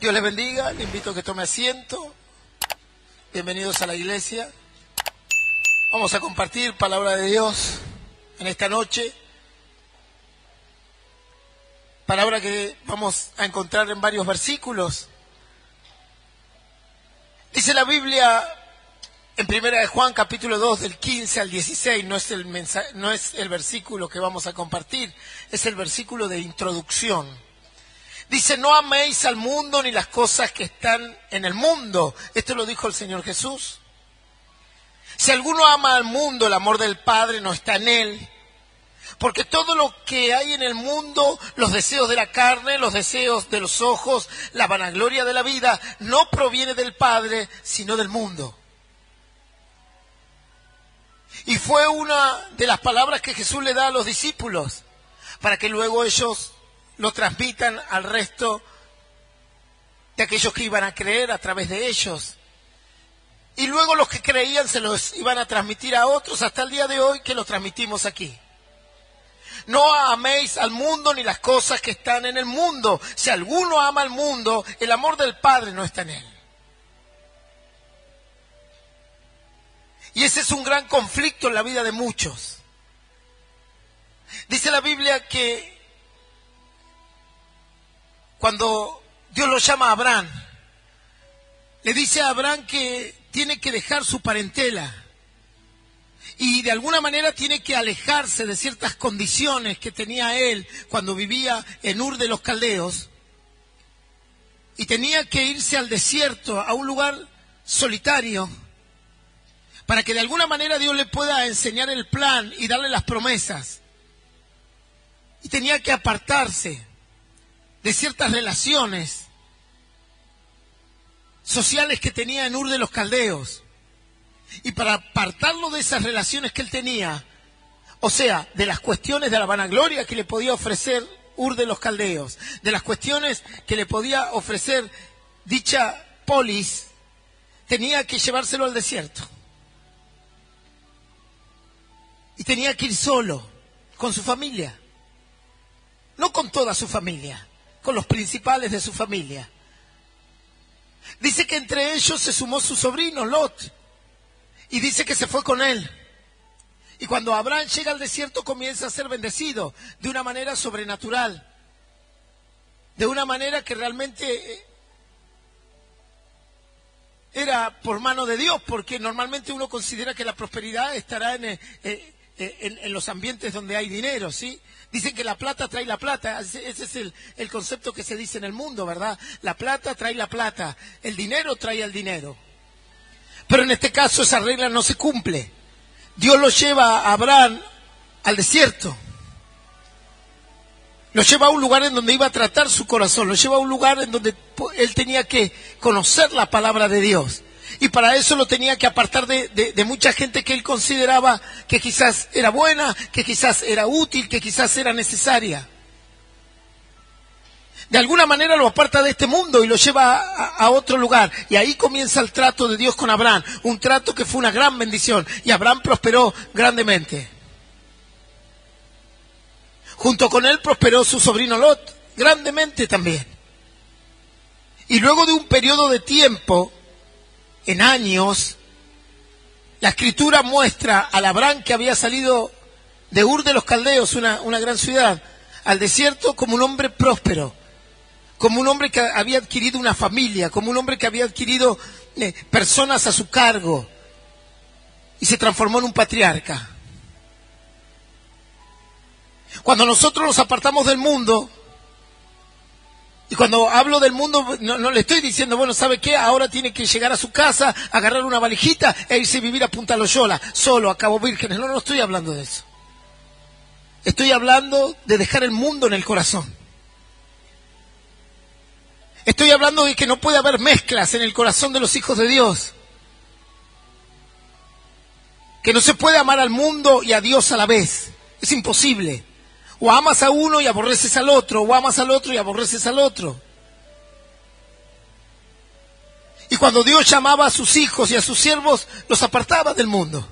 Dios les bendiga, le invito a que tome asiento. Bienvenidos a la iglesia. Vamos a compartir palabra de Dios en esta noche. Palabra que vamos a encontrar en varios versículos. Dice la Biblia en 1 de Juan capítulo 2 del 15 al 16, no es el versículo que vamos a compartir, es el versículo de introducción. Dice, no améis al mundo ni las cosas que están en el mundo. Esto lo dijo el Señor Jesús. Si alguno ama al mundo, el amor del Padre no está en él. Porque todo lo que hay en el mundo, los deseos de la carne, los deseos de los ojos, la vanagloria de la vida, no proviene del Padre, sino del mundo. Y fue una de las palabras que Jesús le da a los discípulos, para que luego ellos lo transmitan al resto de aquellos que iban a creer a través de ellos. Y luego los que creían se los iban a transmitir a otros hasta el día de hoy que lo transmitimos aquí. No améis al mundo ni las cosas que están en el mundo. Si alguno ama al mundo, el amor del Padre no está en él. Y ese es un gran conflicto en la vida de muchos. Dice la Biblia que cuando Dios lo llama a Abraham, le dice a Abraham que tiene que dejar su parentela y de alguna manera tiene que alejarse de ciertas condiciones que tenía él cuando vivía en Ur de los Caldeos, y tenía que irse al desierto, a un lugar solitario, para que de alguna manera Dios le pueda enseñar el plan y darle las promesas. Y tenía que apartarse de ciertas relaciones sociales que tenía en Ur de los Caldeos. Y para apartarlo de esas relaciones que él tenía, o sea, de las cuestiones de la vanagloria que le podía ofrecer Ur de los Caldeos, de las cuestiones que le podía ofrecer dicha polis, tenía que llevárselo al desierto. Y tenía que ir solo, con su familia. No con toda su familia, con los principales de su familia. Dice que entre ellos se sumó su sobrino Lot, y dice que se fue con él. Y cuando Abraham llega al desierto comienza a ser bendecido de una manera sobrenatural, de una manera que realmente era por mano de Dios, porque normalmente uno considera que la prosperidad estará en los ambientes donde hay dinero, ¿sí? Dicen que la plata trae la plata, ese es el concepto que se dice en el mundo, ¿verdad? La plata trae la plata, el dinero trae el dinero. Pero en este caso esa regla no se cumple. Dios lo lleva a Abraham al desierto. Lo lleva a un lugar en donde iba a tratar su corazón, lo lleva a un lugar en donde él tenía que conocer la palabra de Dios. Y para eso lo tenía que apartar de mucha gente que él consideraba que quizás era buena, que quizás era útil, que quizás era necesaria. De alguna manera lo aparta de este mundo y lo lleva a otro lugar. Y ahí comienza el trato de Dios con Abraham. Un trato que fue una gran bendición. Y Abraham prosperó grandemente. Junto con él prosperó su sobrino Lot, grandemente también. Y luego de un periodo de tiempo, en años, la Escritura muestra al Abraham que había salido de Ur de los Caldeos, una gran ciudad, al desierto como un hombre próspero, como un hombre que había adquirido una familia, como un hombre que había adquirido personas a su cargo, y se transformó en un patriarca. Cuando nosotros nos apartamos del mundo, y cuando hablo del mundo, no le estoy diciendo, bueno, ¿sabe qué? Ahora tiene que llegar a su casa, agarrar una valijita e irse a vivir a Punta Loyola, solo, a Cabo Vírgenes. No estoy hablando de eso. Estoy hablando de dejar el mundo en el corazón. Estoy hablando de que no puede haber mezclas en el corazón de los hijos de Dios. Que no se puede amar al mundo y a Dios a la vez. Es imposible. O amas a uno y aborreces al otro, o amas al otro y aborreces al otro. Y cuando Dios llamaba a sus hijos y a sus siervos, los apartaba del mundo,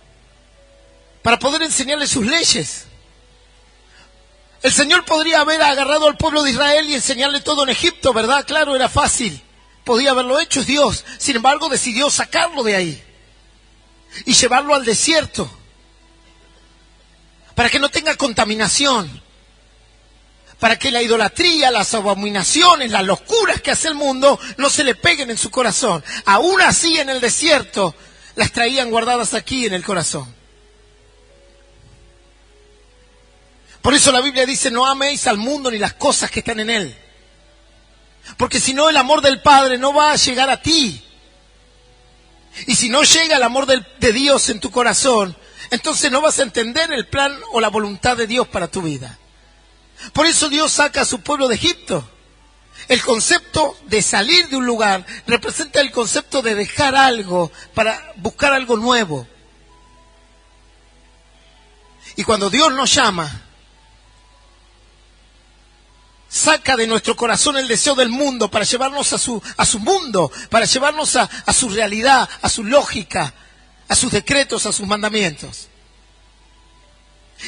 para poder enseñarles sus leyes. El Señor podría haber agarrado al pueblo de Israel y enseñarle todo en Egipto, ¿verdad? Claro, era fácil. podía haberlo hecho, es Dios. Sin embargo, decidió sacarlo de ahí y llevarlo al desierto para que no tenga contaminación, para que la idolatría, las abominaciones, las locuras que hace el mundo no se le peguen en su corazón. Aún así, en el desierto, las traían guardadas aquí en el corazón. Por eso la Biblia dice, no améis al mundo ni las cosas que están en él. Porque si no, el amor del Padre no va a llegar a ti. Y si no llega el amor de Dios en tu corazón, entonces no vas a entender el plan o la voluntad de Dios para tu vida. Por eso Dios saca a su pueblo de Egipto. El concepto de salir de un lugar representa el concepto de dejar algo para buscar algo nuevo. Y cuando Dios nos llama, saca de nuestro corazón el deseo del mundo para llevarnos a su mundo, para llevarnos a su realidad, a su lógica, a sus decretos, a sus mandamientos.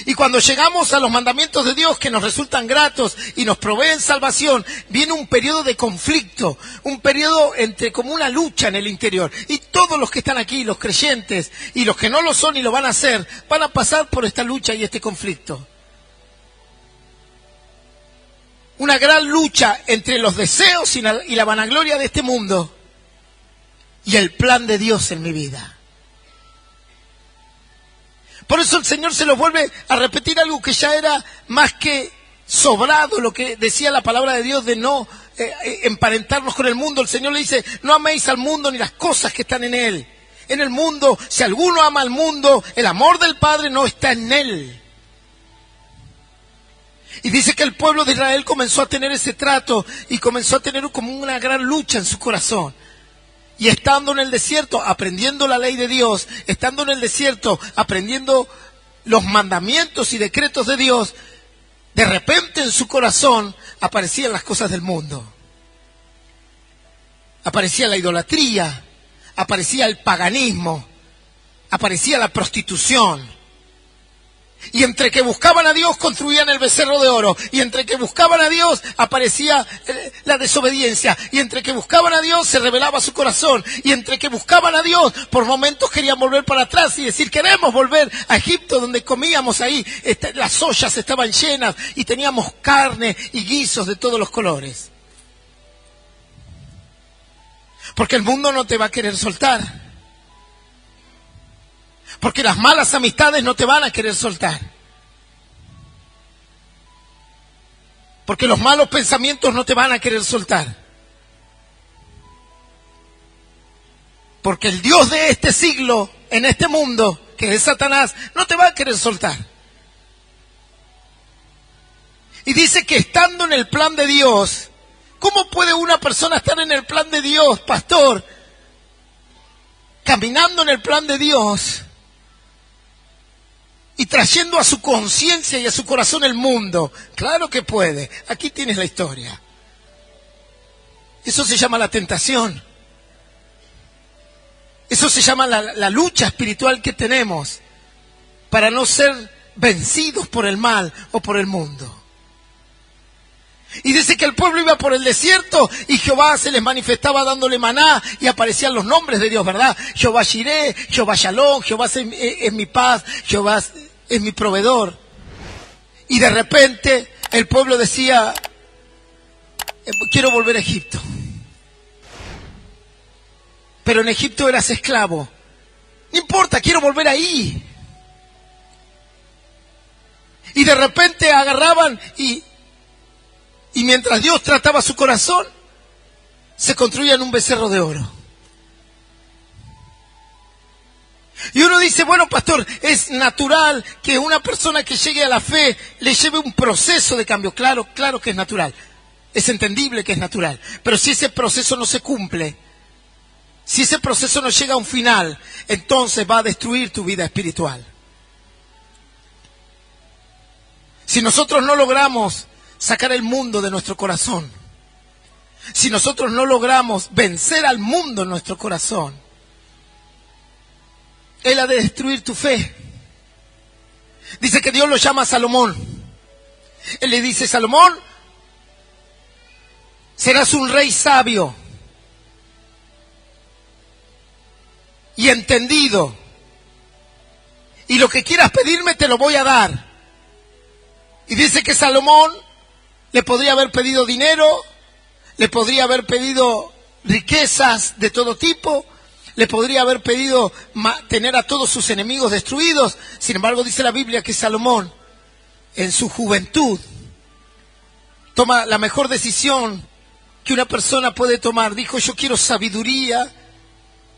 Y cuando llegamos a los mandamientos de Dios que nos resultan gratos y nos proveen salvación, viene un periodo de conflicto, un periodo como una lucha en el interior. Y todos los que están aquí, los creyentes y los que no lo son y lo van a hacer, van a pasar por esta lucha y este conflicto. Una gran lucha entre los deseos y la vanagloria de este mundo y el plan de Dios en mi vida. Por eso el Señor se los vuelve a repetir algo que ya era más que sobrado, lo que decía la palabra de Dios de no emparentarnos con el mundo. El Señor le dice, no améis al mundo ni las cosas que están en él. En el mundo, si alguno ama al mundo, el amor del Padre no está en él. Y dice que el pueblo de Israel comenzó a tener ese trato y comenzó a tener como una gran lucha en su corazón. Y estando en el desierto, aprendiendo la ley de Dios, estando en el desierto, aprendiendo los mandamientos y decretos de Dios, de repente en su corazón aparecían las cosas del mundo. Aparecía la idolatría, aparecía el paganismo, aparecía la prostitución. Y entre que buscaban a Dios construían el becerro de oro. Y entre que buscaban a Dios aparecía la desobediencia. Y entre que buscaban a Dios se revelaba su corazón. Y entre que buscaban a Dios por momentos querían volver para atrás y decir, queremos volver a Egipto donde comíamos ahí. Las ollas estaban llenas y teníamos carne y guisos de todos los colores. Porque el mundo no te va a querer soltar. Porque las malas amistades no te van a querer soltar. Porque los malos pensamientos no te van a querer soltar. Porque el Dios de este siglo, en este mundo, que es Satanás, no te va a querer soltar. Y dice que estando en el plan de Dios, ¿cómo puede una persona estar en el plan de Dios, pastor? Caminando en el plan de Dios y trayendo a su conciencia y a su corazón el mundo. Claro que puede. Aquí tienes la historia. Eso se llama la tentación. Eso se llama la lucha espiritual que tenemos para no ser vencidos por el mal o por el mundo. Y dice que el pueblo iba por el desierto y Jehová se les manifestaba dándole maná y aparecían los nombres de Dios, ¿verdad? Jehová Jireh, Jehová Shalom, Jehová es mi paz, Jehová es mi proveedor. Y de repente el pueblo decía, quiero volver a Egipto. Pero en Egipto eras esclavo. No importa, quiero volver ahí. Y de repente agarraban y mientras Dios trataba su corazón, se construían un becerro de oro. Y uno dice, bueno, pastor, es natural que una persona que llegue a la fe le lleve un proceso de cambio. Claro, claro que es natural. Es entendible que es natural. Pero si ese proceso no se cumple, si ese proceso no llega a un final, entonces va a destruir tu vida espiritual. Si nosotros no logramos sacar el mundo de nuestro corazón, si nosotros no logramos vencer al mundo en nuestro corazón, Él ha de destruir tu fe. Dice que Dios lo llama a Salomón. Él le dice, Salomón, serás un rey sabio. y entendido. Y lo que quieras pedirme te lo voy a dar. Y dice que Salomón le podría haber pedido dinero, le podría haber pedido riquezas de todo tipo, le podría haber pedido tener a todos sus enemigos destruidos. Sin embargo, dice la Biblia que Salomón, en su juventud, toma la mejor decisión que una persona puede tomar. Dijo: yo quiero sabiduría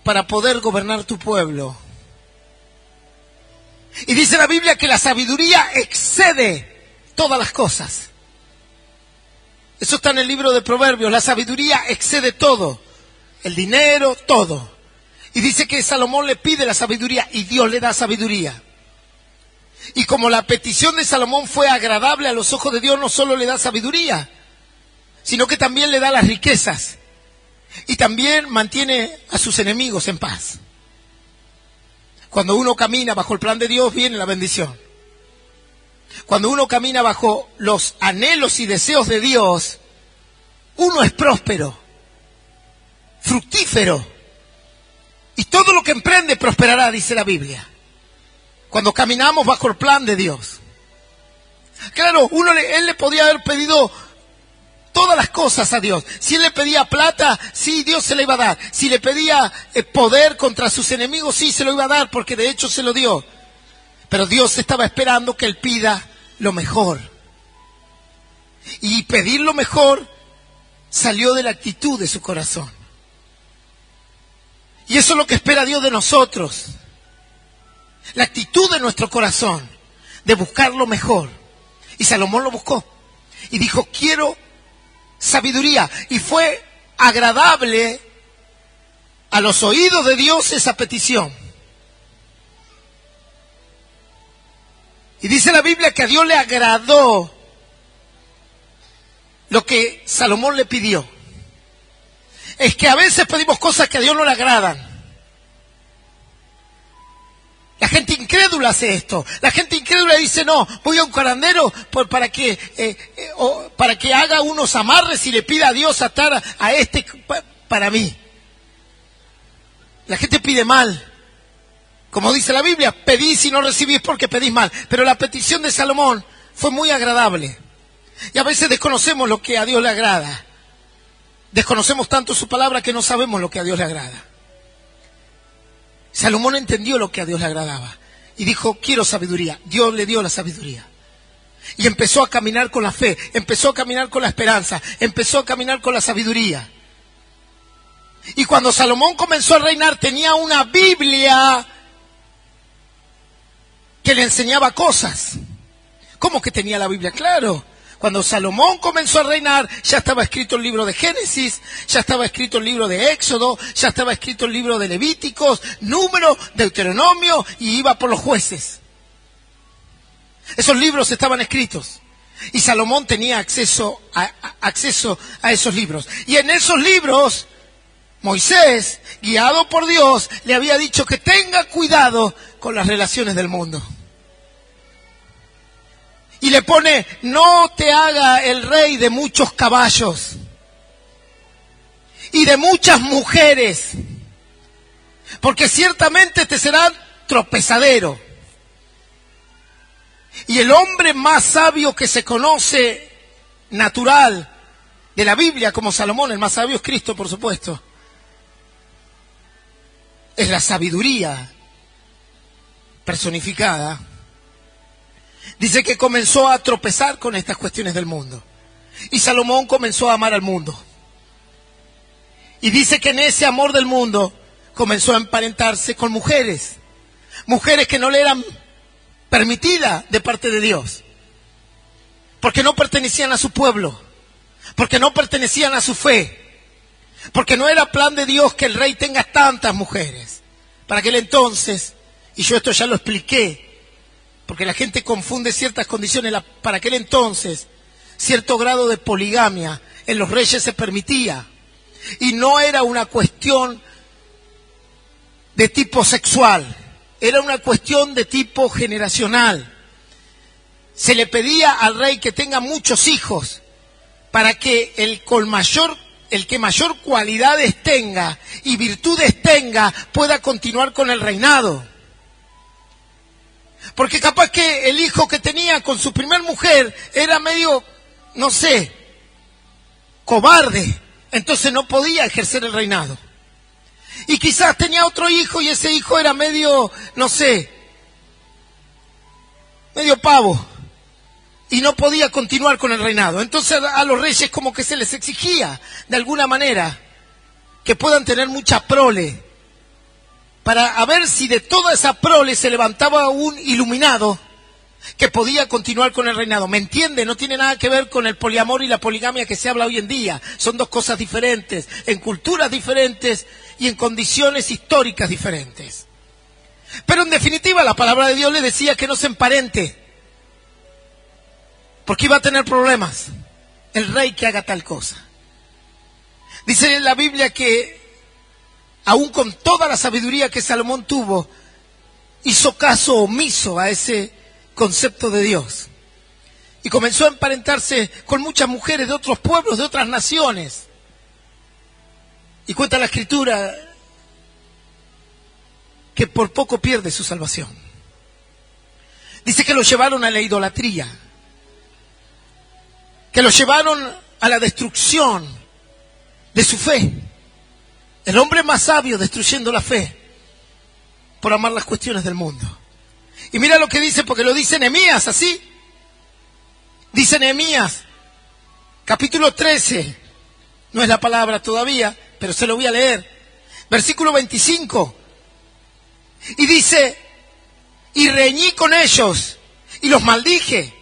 para poder gobernar tu pueblo. Y dice la Biblia que la sabiduría excede todas las cosas. Eso está en el libro de Proverbios. La sabiduría excede todo. El dinero, todo. Y dice que Salomón le pide la sabiduría y Dios le da sabiduría. Y como la petición de Salomón fue agradable a los ojos de Dios, no solo le da sabiduría, sino que también le da las riquezas. Y también mantiene a sus enemigos en paz. Cuando uno camina bajo el plan de Dios, viene la bendición. Cuando uno camina bajo los anhelos y deseos de Dios, uno es próspero, fructífero. Y todo lo que emprende prosperará, dice la Biblia. Cuando caminamos bajo el plan de Dios. Claro, él le podía haber pedido todas las cosas a Dios. Si él le pedía plata, sí, Dios se le iba a dar. Si le pedía poder contra sus enemigos, sí, se lo iba a dar, porque de hecho se lo dio. Pero Dios estaba esperando que él pida lo mejor. Y pedir lo mejor salió de la actitud de su corazón. Y eso es lo que espera Dios de nosotros. La actitud de nuestro corazón, de buscar lo mejor. Y Salomón lo buscó. Y dijo: quiero sabiduría. Y fue agradable a los oídos de Dios esa petición. Y dice la Biblia que a Dios le agradó lo que Salomón le pidió. Es que a veces pedimos cosas que a Dios no le agradan. La gente incrédula hace esto. La gente incrédula dice: no, voy a un curandero para que haga unos amarres y le pida a Dios atar a este para mí. La gente pide mal. Como dice la Biblia, pedís y no recibís porque pedís mal. Pero la petición de Salomón fue muy agradable. Y a veces desconocemos lo que a Dios le agrada. Desconocemos tanto su palabra que no sabemos lo que a Dios le agrada. Salomón entendió lo que a Dios le agradaba y dijo: quiero sabiduría. Dios le dio la sabiduría. Y empezó a caminar con la fe, empezó a caminar con la esperanza, empezó a caminar con la sabiduría. Y cuando Salomón comenzó a reinar, tenía una Biblia que le enseñaba cosas. ¿Cómo que tenía la Biblia? Claro. Cuando Salomón comenzó a reinar, ya estaba escrito el libro de Génesis, ya estaba escrito el libro de Éxodo, ya estaba escrito el libro de Levíticos, Número, Deuteronomio, y iba por los jueces. Esos libros estaban escritos. Y Salomón tenía acceso a esos libros. Y en esos libros, Moisés, guiado por Dios, le había dicho que tenga cuidado con las relaciones del mundo. Y le pone: no te haga el rey de muchos caballos y de muchas mujeres, porque ciertamente te será tropezadero. Y el hombre más sabio que se conoce, natural, de la Biblia, como Salomón, el más sabio es Cristo, por supuesto, es la sabiduría personificada. Dice que comenzó a tropezar con estas cuestiones del mundo. Y Salomón comenzó a amar al mundo. Y dice que en ese amor del mundo comenzó a emparentarse con mujeres. Mujeres que no le eran permitidas de parte de Dios. Porque no pertenecían a su pueblo. Porque no pertenecían a su fe. Porque no era plan de Dios que el rey tenga tantas mujeres. Para aquel entonces, y yo esto ya lo expliqué, porque la gente confunde ciertas condiciones. Para aquel entonces, cierto grado de poligamia en los reyes se permitía. Y no era una cuestión de tipo sexual, era una cuestión de tipo generacional. Se le pedía al rey que tenga muchos hijos para que el con mayor el que mayor cualidades tenga y virtudes tenga pueda continuar con el reinado. Porque capaz que el hijo que tenía con su primer mujer era medio, no sé, cobarde, entonces no podía ejercer el reinado. Y quizás tenía otro hijo y ese hijo era medio, no sé, medio pavo, y no podía continuar con el reinado. Entonces a los reyes como que se les exigía, de alguna manera, que puedan tener mucha prole, para ver si de toda esa prole se levantaba un iluminado que podía continuar con el reinado. ¿Me entiende? No tiene nada que ver con el poliamor y la poligamia que se habla hoy en día. Son dos cosas diferentes, en culturas diferentes y en condiciones históricas diferentes. Pero en definitiva la palabra de Dios le decía que no se emparente, porque iba a tener problemas el rey que haga tal cosa. Dice en la Biblia que aún con toda la sabiduría que Salomón tuvo, hizo caso omiso a ese concepto de Dios. Y comenzó a emparentarse con muchas mujeres de otros pueblos, de otras naciones. Y cuenta la Escritura que por poco pierde su salvación. Dice que lo llevaron a la idolatría, que lo llevaron a la destrucción de su fe. El hombre más sabio destruyendo la fe por amar las cuestiones del mundo. Y mira lo que dice, porque lo dice Nehemías, así. Dice Nehemías, capítulo 13, no es la palabra todavía, pero se lo voy a leer. Versículo 25. Y dice, y reñí con ellos, y los maldije,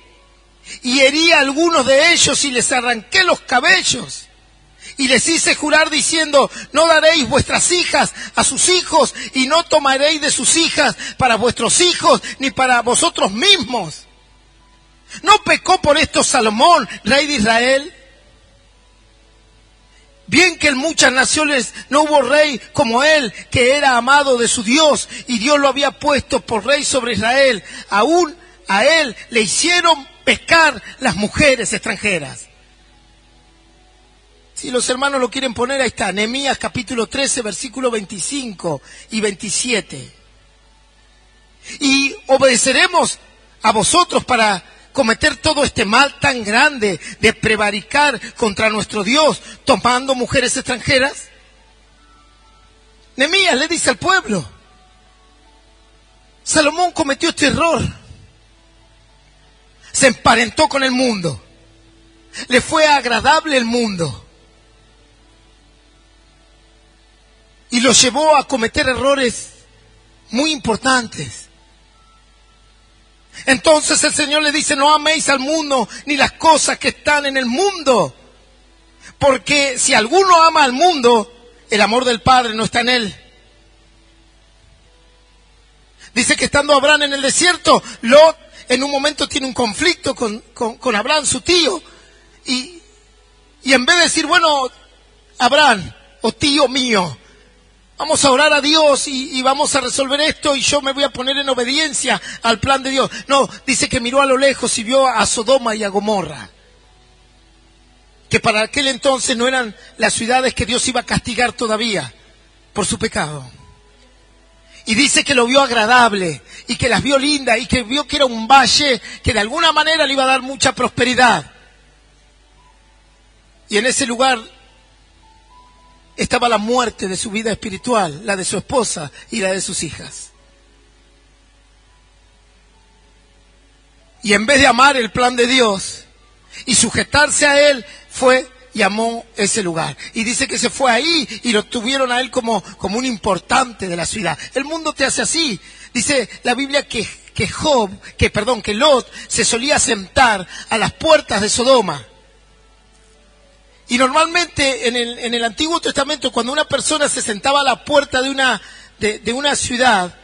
y herí a algunos de ellos, y les arranqué los cabellos. Y les hice jurar diciendo, no daréis vuestras hijas a sus hijos, y no tomaréis de sus hijas para vuestros hijos, ni para vosotros mismos. ¿No pecó por esto Salomón, rey de Israel? Bien que en muchas naciones no hubo rey como él, que era amado de su Dios, y Dios lo había puesto por rey sobre Israel. Aún a él le hicieron pecar las mujeres extranjeras. Si los hermanos lo quieren poner, ahí está, Nehemías capítulo 13, versículo 25 y 27. Y obedeceremos a vosotros para cometer todo este mal tan grande de prevaricar contra nuestro Dios tomando mujeres extranjeras. Nehemías le dice al pueblo, Salomón cometió este error, se emparentó con el mundo, le fue agradable el mundo y lo llevó a cometer errores muy importantes. Entonces el Señor le dice, no améis al mundo ni las cosas que están en el mundo, porque si alguno ama al mundo, el amor del Padre no está en él. Dice que estando Abraham en el desierto, Lot en un momento tiene un conflicto con Abraham, su tío, y en vez de decir, bueno, Abraham, o tío mío, vamos a orar a Dios y vamos a resolver esto y yo me voy a poner en obediencia al plan de Dios. No, dice que miró a lo lejos y vio a Sodoma y a Gomorra, que para aquel entonces no eran las ciudades que Dios iba a castigar todavía por su pecado. Y dice que lo vio agradable y que las vio lindas y que vio que era un valle que de alguna manera le iba a dar mucha prosperidad. Y en ese lugar estaba la muerte de su vida espiritual, la de su esposa y la de sus hijas. Y en vez de amar el plan de Dios y sujetarse a él, fue y amó ese lugar. Y dice que se fue ahí y lo tuvieron a él como un importante de la ciudad. El mundo te hace así. Dice la Biblia que Lot se solía sentar a las puertas de Sodoma. Y normalmente en el Antiguo Testamento, cuando una persona se sentaba a la puerta de una ciudad,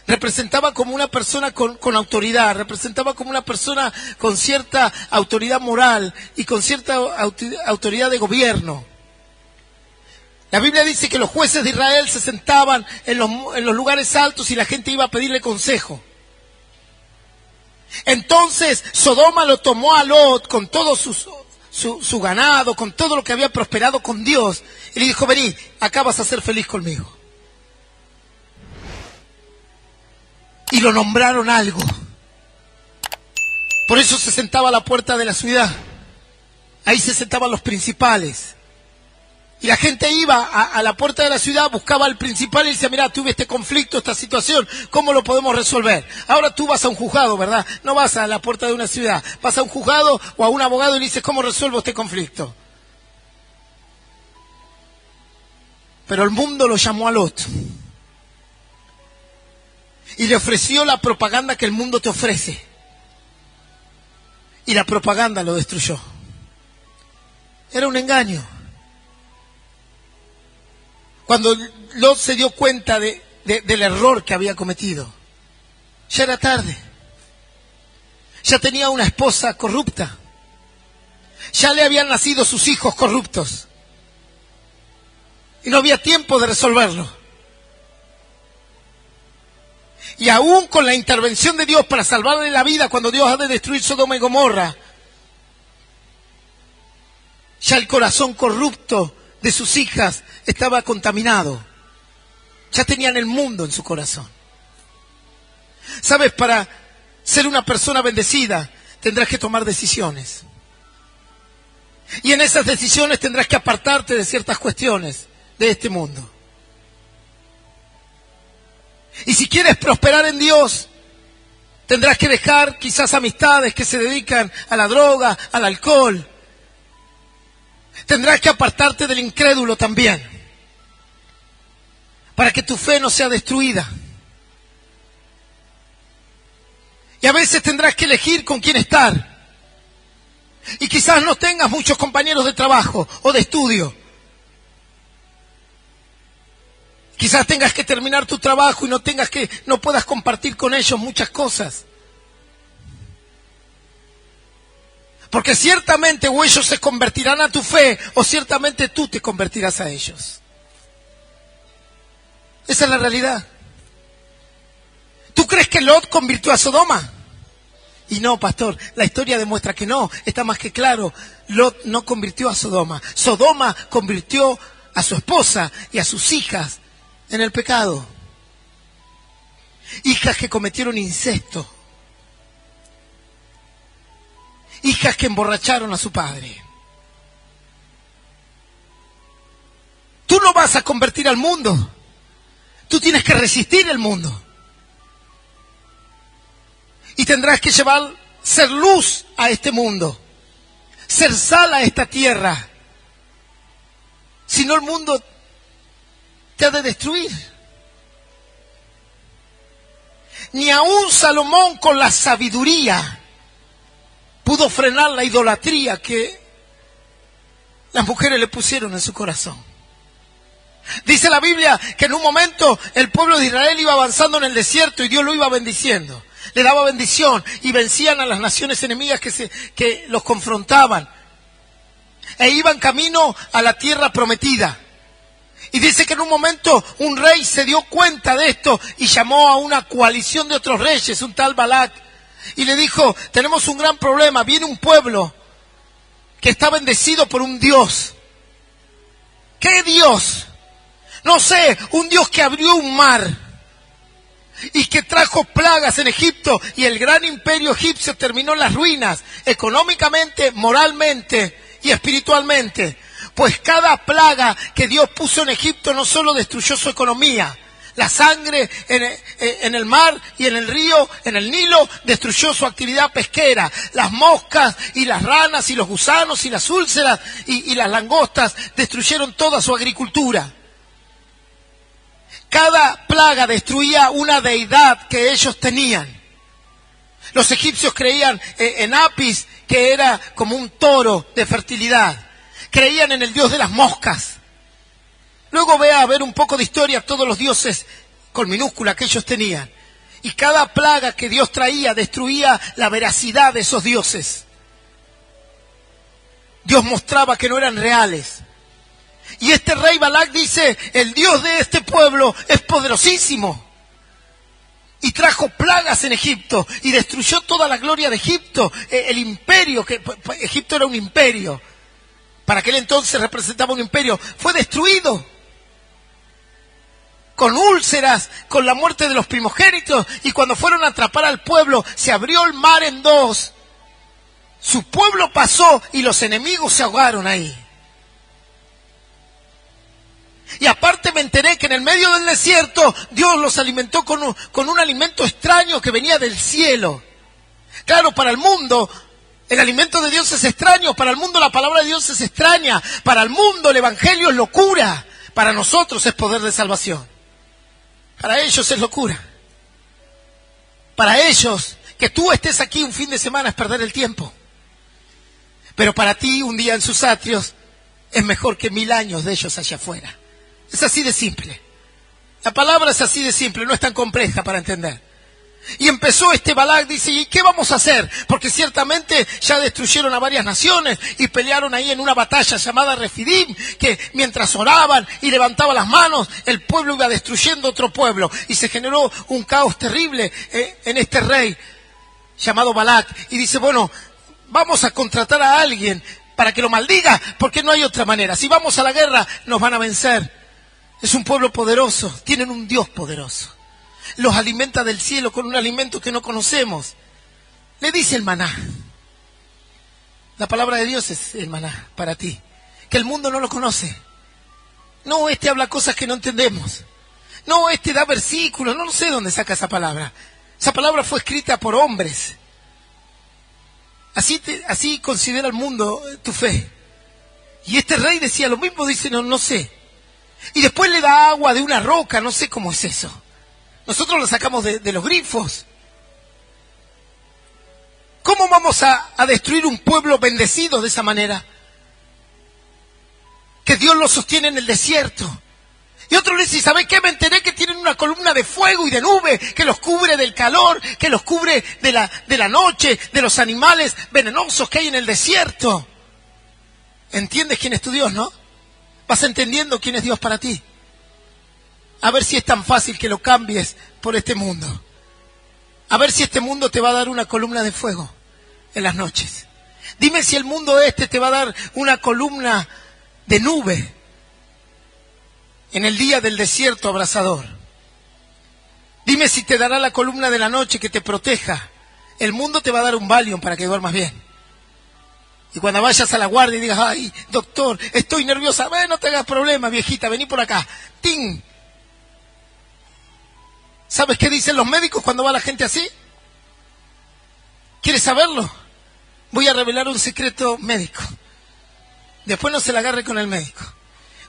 representaba como una persona con autoridad, representaba como una persona con cierta autoridad moral y con cierta autoridad de gobierno. La Biblia dice que los jueces de Israel se sentaban en los lugares altos y la gente iba a pedirle consejo. Entonces Sodoma lo tomó a Lot con todos sus su ganado, con todo lo que había prosperado con Dios. Y le dijo, vení, acá vas a ser feliz conmigo. Y lo nombraron algo. Por eso se sentaba a la puerta de la ciudad. Ahí se sentaban los principales. Y la gente iba a la puerta de la ciudad, buscaba al principal y decía, mirá, tuve este conflicto, esta situación, ¿cómo lo podemos resolver? Ahora tú vas a un juzgado, ¿verdad? No vas a la puerta de una ciudad. Vas a un juzgado o a un abogado y le dices, ¿cómo resuelvo este conflicto? Pero el mundo lo llamó a Lot. Y le ofreció la propaganda que el mundo te ofrece. Y la propaganda lo destruyó. Era un engaño. Cuando Lot se dio cuenta del error que había cometido, ya era tarde. Ya tenía una esposa corrupta. Ya le habían nacido sus hijos corruptos. Y no había tiempo de resolverlo. Y aún con la intervención de Dios para salvarle la vida, cuando Dios ha de destruir Sodoma y Gomorra, ya el corazón corrupto de sus hijas estaba contaminado. Ya tenían el mundo en su corazón. ¿Sabes? Para ser una persona bendecida tendrás que tomar decisiones. Y en esas decisiones tendrás que apartarte de ciertas cuestiones de este mundo. Y si quieres prosperar en Dios, tendrás que dejar quizás amistades que se dedican a la droga, al alcohol. Tendrás que apartarte del incrédulo también, para que tu fe no sea destruida. Y a veces tendrás que elegir con quién estar. Y quizás no tengas muchos compañeros de trabajo o de estudio. Quizás tengas que terminar tu trabajo y no puedas compartir con ellos muchas cosas. Porque ciertamente o ellos se convertirán a tu fe, o ciertamente tú te convertirás a ellos. Esa es la realidad. ¿Tú crees que Lot convirtió a Sodoma? Y no, pastor, la historia demuestra que no. Está más que claro, Lot no convirtió a Sodoma. Sodoma convirtió a su esposa y a sus hijas en el pecado. Hijas que cometieron incesto. Hijas que emborracharon a su padre. Tú no vas a convertir al mundo. Tú tienes que resistir el mundo. Y tendrás que ser luz a este mundo. Ser sal a esta tierra. Si no, el mundo te ha de destruir. Ni aun Salomón con la sabiduría pudo frenar la idolatría que las mujeres le pusieron en su corazón. Dice la Biblia que en un momento el pueblo de Israel iba avanzando en el desierto y Dios lo iba bendiciendo. Le daba bendición y vencían a las naciones enemigas que los confrontaban. E iban camino a la tierra prometida. Y dice que en un momento un rey se dio cuenta de esto y llamó a una coalición de otros reyes, un tal Balac. Y le dijo, tenemos un gran problema, viene un pueblo que está bendecido por un Dios. ¿Qué Dios? No sé, un Dios que abrió un mar y que trajo plagas en Egipto y el gran imperio egipcio terminó en las ruinas, económicamente, moralmente y espiritualmente. Pues cada plaga que Dios puso en Egipto no solo destruyó su economía, la sangre en el mar y en el río, en el Nilo, destruyó su actividad pesquera. Las moscas y las ranas y los gusanos y las úlceras y las langostas destruyeron toda su agricultura. Cada plaga destruía una deidad que ellos tenían. Los egipcios creían en Apis, que era como un toro de fertilidad. Creían en el dios de las moscas. Luego ve a ver un poco de historia, todos los dioses con minúscula que ellos tenían. Y cada plaga que Dios traía destruía la veracidad de esos dioses. Dios mostraba que no eran reales. Y este rey Balac dice, el Dios de este pueblo es poderosísimo. Y trajo plagas en Egipto y destruyó toda la gloria de Egipto, el imperio, que Egipto era un imperio. para aquel entonces representaba un imperio, fue destruido. Con úlceras, con la muerte de los primogénitos, y cuando fueron a atrapar al pueblo, se abrió el mar en dos. Su pueblo pasó y los enemigos se ahogaron ahí. Y aparte me enteré que en el medio del desierto Dios los alimentó con un alimento extraño que venía del cielo. Claro, para el mundo el alimento de Dios es extraño, para el mundo la palabra de Dios es extraña, para el mundo el evangelio es locura, para nosotros es poder de salvación. Para ellos es locura. Para ellos, que tú estés aquí un fin de semana es perder el tiempo. Pero para ti un día en sus atrios es mejor que 1000 años de ellos allá afuera. Es así de simple. La palabra es así de simple, no es tan compleja para entender. Y empezó Balac, dice, ¿y qué vamos a hacer? Porque ciertamente ya destruyeron a varias naciones y pelearon ahí en una batalla llamada Refidim, que mientras oraban y levantaban las manos, el pueblo iba destruyendo otro pueblo. Y se generó un caos terrible en este rey llamado Balac. Y dice, bueno, vamos a contratar a alguien para que lo maldiga, porque no hay otra manera. Si vamos a la guerra, nos van a vencer. Es un pueblo poderoso, tienen un Dios poderoso. Los alimenta del cielo con un alimento que no conocemos. Le dice el maná. La palabra de Dios es el maná para ti, que el mundo no lo conoce. No, habla cosas que no entendemos. No, da versículos, no sé dónde saca esa palabra. Esa palabra fue escrita por hombres. Así considera el mundo tu fe. Y este rey decía lo mismo, dice, no sé. Y después le da agua de una roca, no sé cómo es eso. Nosotros lo sacamos de los grifos. ¿Cómo vamos a destruir un pueblo bendecido de esa manera? Que Dios lo sostiene en el desierto. Y otro le dice, ¿sabe qué? Me enteré que tienen una columna de fuego y de nube que los cubre del calor, que los cubre de la noche, de los animales venenosos que hay en el desierto. ¿Entiendes quién es tu Dios, no? Vas entendiendo quién es Dios para ti. A ver si es tan fácil que lo cambies por este mundo. A ver si este mundo te va a dar una columna de fuego en las noches. Dime si el mundo te va a dar una columna de nube en el día del desierto abrasador. Dime si te dará la columna de la noche que te proteja. El mundo te va a dar un Valium para que duermas bien. Y cuando vayas a la guardia y digas, ay, doctor, estoy nerviosa. No te hagas problema, viejita, vení por acá. ¡Ting! ¿Sabes qué dicen los médicos cuando va la gente así? ¿Quieres saberlo? Voy a revelar un secreto médico. Después no se la agarre con el médico.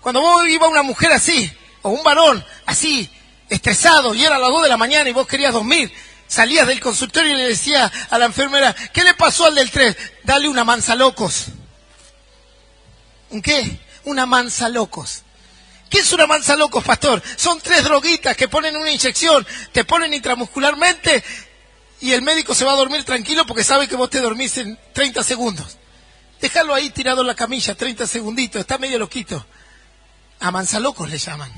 Cuando vos iba una mujer así, o un varón así, estresado, y era a las 2 de la mañana y vos querías dormir, salías del consultorio y le decías a la enfermera, ¿qué le pasó al del 3? Dale una manzalocos. ¿Un qué? Una manzalocos. ¿Qué es una manzalocos, pastor? Son 3 droguitas que ponen una inyección, te ponen intramuscularmente y el médico se va a dormir tranquilo porque sabe que vos te dormís en 30 segundos. Déjalo ahí tirado en la camilla, 30 segunditos, está medio loquito. A manzalocos le llaman.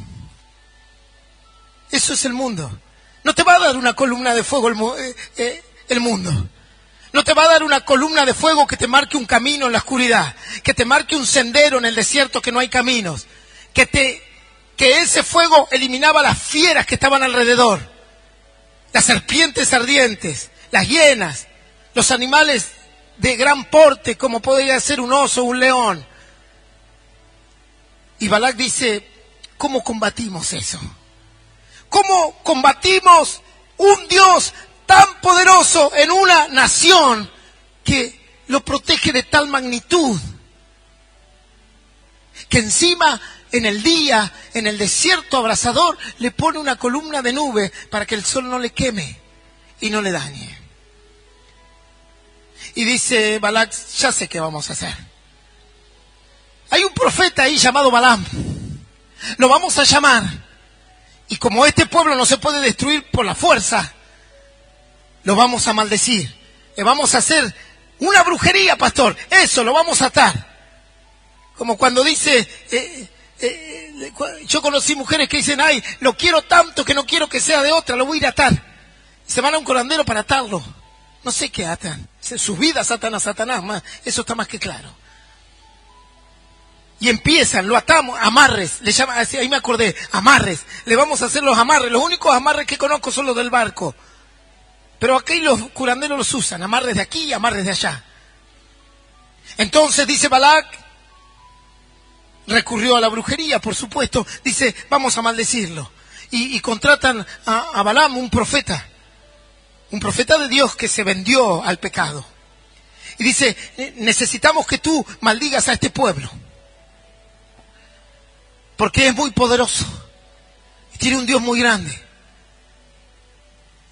Eso es el mundo. No te va a dar una columna de fuego el mundo. No te va a dar una columna de fuego que te marque un camino en la oscuridad, que te marque un sendero en el desierto que no hay caminos. Que ese fuego eliminaba las fieras que estaban alrededor, las serpientes ardientes, las hienas, los animales de gran porte como podría ser un oso o un león. Y Balac dice, ¿cómo combatimos eso? ¿Cómo combatimos un Dios tan poderoso en una nación que lo protege de tal magnitud? Que encima en el día, en el desierto abrasador, le pone una columna de nube para que el sol no le queme y no le dañe. Y dice Balac, ya sé qué vamos a hacer. Hay un profeta ahí llamado Balaam. Lo vamos a llamar. Y como este pueblo no se puede destruir por la fuerza, lo vamos a maldecir. Le vamos a hacer una brujería, pastor. Eso, lo vamos a atar. Como cuando dice... yo conocí mujeres que dicen, ay, lo quiero tanto que no quiero que sea de otra, lo voy a ir a atar. Se van a un curandero para atarlo. No sé qué atan. Sus vidas atan a Satanás, eso está más que claro. Y empiezan, lo atamos, amarres, le llaman, ahí me acordé, amarres. Le vamos a hacer los amarres. Los únicos amarres que conozco son los del barco. Pero aquí los curanderos los usan, amarres de aquí y amarres de allá. Entonces dice Balac, recurrió a la brujería, por supuesto, dice, vamos a maldecirlo. Y contratan a Balaam, un profeta de Dios que se vendió al pecado. Y dice, necesitamos que tú maldigas a este pueblo. Porque es muy poderoso. Y tiene un Dios muy grande.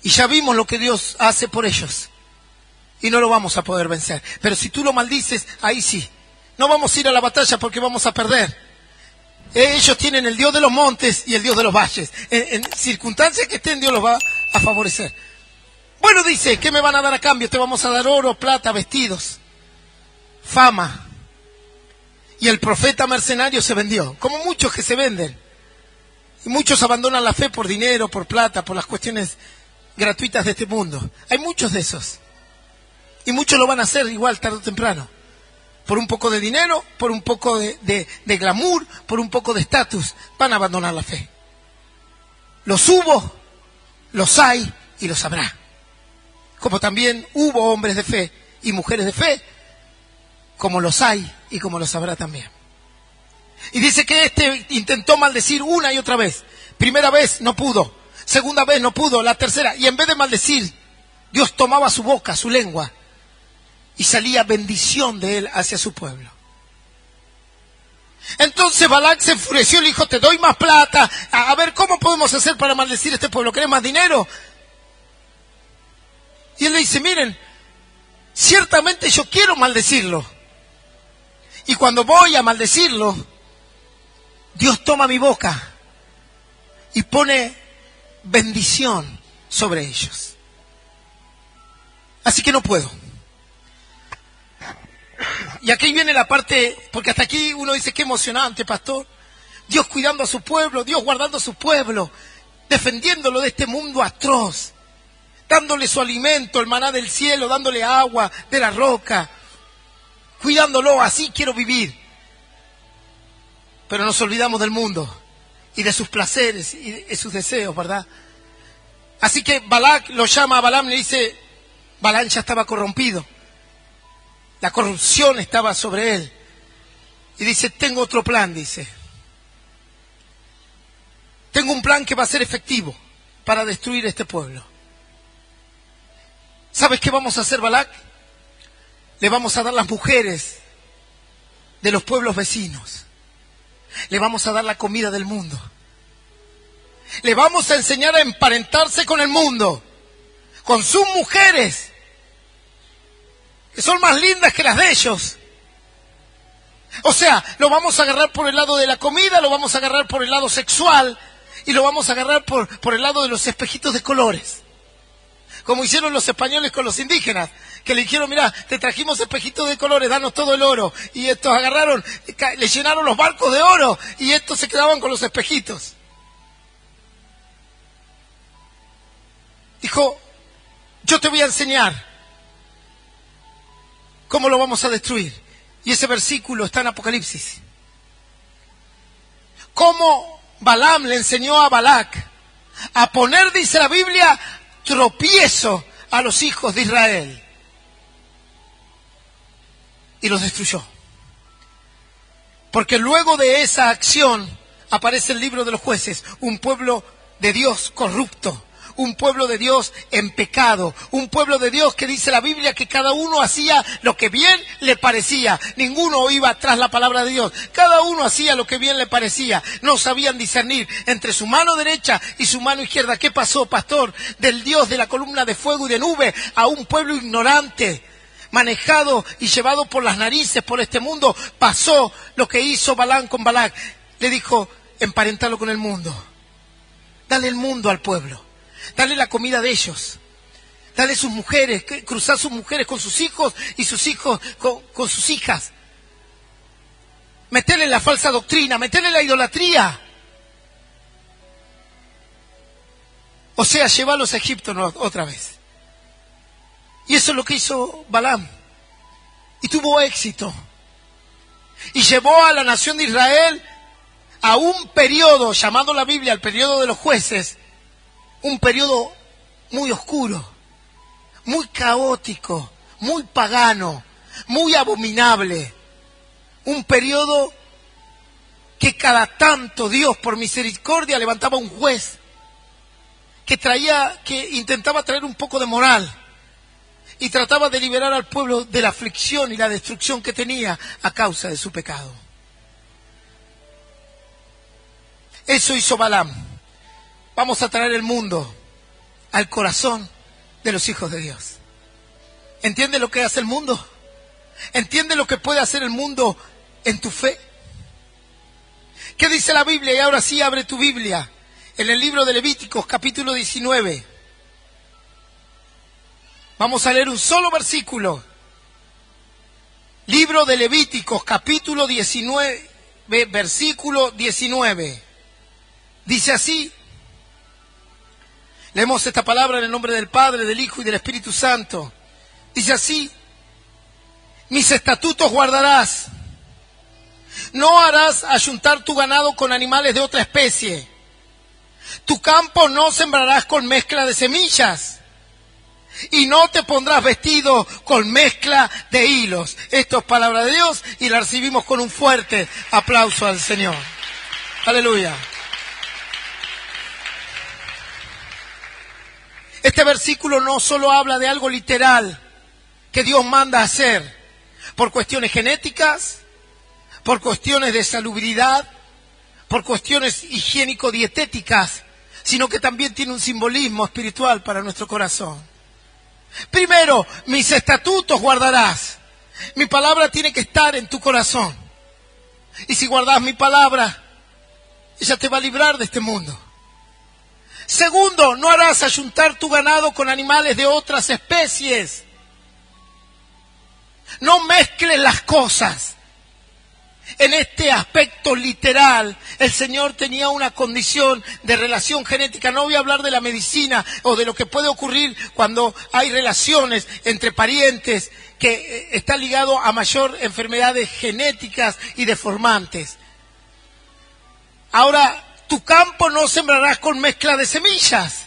Y ya vimos lo que Dios hace por ellos. Y no lo vamos a poder vencer. Pero si tú lo maldices, ahí sí. No vamos a ir a la batalla porque vamos a perder. Ellos tienen el Dios de los montes y el Dios de los valles. En circunstancias que estén, Dios los va a favorecer. Bueno, dice, ¿qué me van a dar a cambio? Te vamos a dar oro, plata, vestidos, fama. Y el profeta mercenario se vendió, como muchos que se venden. Y muchos abandonan la fe por dinero, por plata, por las cuestiones gratuitas de este mundo. Hay muchos de esos. Y muchos lo van a hacer igual tarde o temprano. Por un poco de dinero, por un poco de glamour, por un poco de estatus, van a abandonar la fe. Los hubo, los hay y los habrá. Como también hubo hombres de fe y mujeres de fe, como los hay y como los habrá también. Y dice que este intentó maldecir una y otra vez. Primera vez no pudo, segunda vez no pudo, la tercera. Y en vez de maldecir, Dios tomaba su boca, su lengua, y salía bendición de él hacia su pueblo. Entonces Balac se enfureció y le dijo, te doy más plata, a ver cómo podemos hacer para maldecir a este pueblo, ¿querés más dinero? Y él le dice, miren, ciertamente yo quiero maldecirlo. Y cuando voy a maldecirlo, Dios toma mi boca y pone bendición sobre ellos. Así que no puedo. Y aquí viene la parte, porque hasta aquí uno dice, qué emocionante, pastor. Dios cuidando a su pueblo, Dios guardando a su pueblo, defendiéndolo de este mundo atroz, dándole su alimento, el maná del cielo, dándole agua de la roca, cuidándolo, así quiero vivir. Pero nos olvidamos del mundo y de sus placeres y de sus deseos, ¿verdad? Así que Balac lo llama a Balaam y le dice, Balaam ya estaba corrompido. La corrupción estaba sobre él. Y dice, tengo otro plan, dice. Tengo un plan que va a ser efectivo para destruir este pueblo. ¿Sabes qué vamos a hacer, Balac? Le vamos a dar las mujeres de los pueblos vecinos. Le vamos a dar la comida del mundo. Le vamos a enseñar a emparentarse con el mundo, con sus mujeres, que son más lindas que las de ellos. O sea, lo vamos a agarrar por el lado de la comida, lo vamos a agarrar por el lado sexual y lo vamos a agarrar por el lado de los espejitos de colores. Como hicieron los españoles con los indígenas, que le dijeron, mira, te trajimos espejitos de colores, danos todo el oro. Y estos agarraron, le llenaron los barcos de oro y estos se quedaban con los espejitos. Dijo, yo te voy a enseñar cómo lo vamos a destruir. Y ese versículo está en Apocalipsis. Cómo Balaam le enseñó a Balac a poner, dice la Biblia, tropiezo a los hijos de Israel. Y los destruyó. Porque luego de esa acción aparece el libro de los jueces, un pueblo de Dios corrupto, un pueblo de Dios en pecado, un pueblo de Dios que dice la Biblia que cada uno hacía lo que bien le parecía, ninguno iba tras la palabra de Dios, cada uno hacía lo que bien le parecía, no sabían discernir entre su mano derecha y su mano izquierda. ¿Qué pasó, pastor? Del Dios de la columna de fuego y de nube a un pueblo ignorante, manejado y llevado por las narices por este mundo. Pasó lo que hizo Balaam con Balac. Le dijo, emparentalo con el mundo, dale el mundo al pueblo, dale la comida de ellos, dale sus mujeres, cruzar sus mujeres con sus hijos y sus hijos con sus hijas, meterle la falsa doctrina, meterle la idolatría. O sea, llevarlos a Egipto otra vez. Y eso es lo que hizo Balaam. Y tuvo éxito. y llevó a la nación de Israel a un periodo, llamado la Biblia el periodo de los jueces, un periodo muy oscuro, muy caótico, muy pagano, muy abominable, un periodo que cada tanto Dios por misericordia levantaba un juez que intentaba traer un poco de moral y trataba de liberar al pueblo de la aflicción y la destrucción que tenía a causa de su pecado. Eso hizo Balaam. Vamos a traer el mundo al corazón de los hijos de Dios. ¿Entiende lo que hace el mundo? ¿Entiende lo que puede hacer el mundo en tu fe? ¿Qué dice la Biblia? Y ahora sí, abre tu Biblia en el libro de Levíticos, capítulo 19. Vamos a leer un solo versículo. Libro de Levíticos, capítulo 19, versículo 19. Dice así. Leemos esta palabra en el nombre del Padre, del Hijo y del Espíritu Santo. Dice así: mis estatutos guardarás. No harás ayuntar tu ganado con animales de otra especie. Tu campo no sembrarás con mezcla de semillas. Y no te pondrás vestido con mezcla de hilos. Esto es palabra de Dios y la recibimos con un fuerte aplauso al Señor. Aleluya. Este versículo no solo habla de algo literal que Dios manda hacer por cuestiones genéticas, por cuestiones de salubridad, por cuestiones higiénico-dietéticas, sino que también tiene un simbolismo espiritual para nuestro corazón. Primero, mis estatutos guardarás. Mi palabra tiene que estar en tu corazón. Y si guardas mi palabra, ella te va a librar de este mundo. Segundo, no harás ayuntar tu ganado con animales de otras especies. No mezcles las cosas. En este aspecto literal, el Señor tenía una condición de relación genética. No voy a hablar de la medicina o de lo que puede ocurrir cuando hay relaciones entre parientes que está ligado a mayor enfermedades genéticas y deformantes. Ahora, tu campo no sembrarás con mezcla de semillas.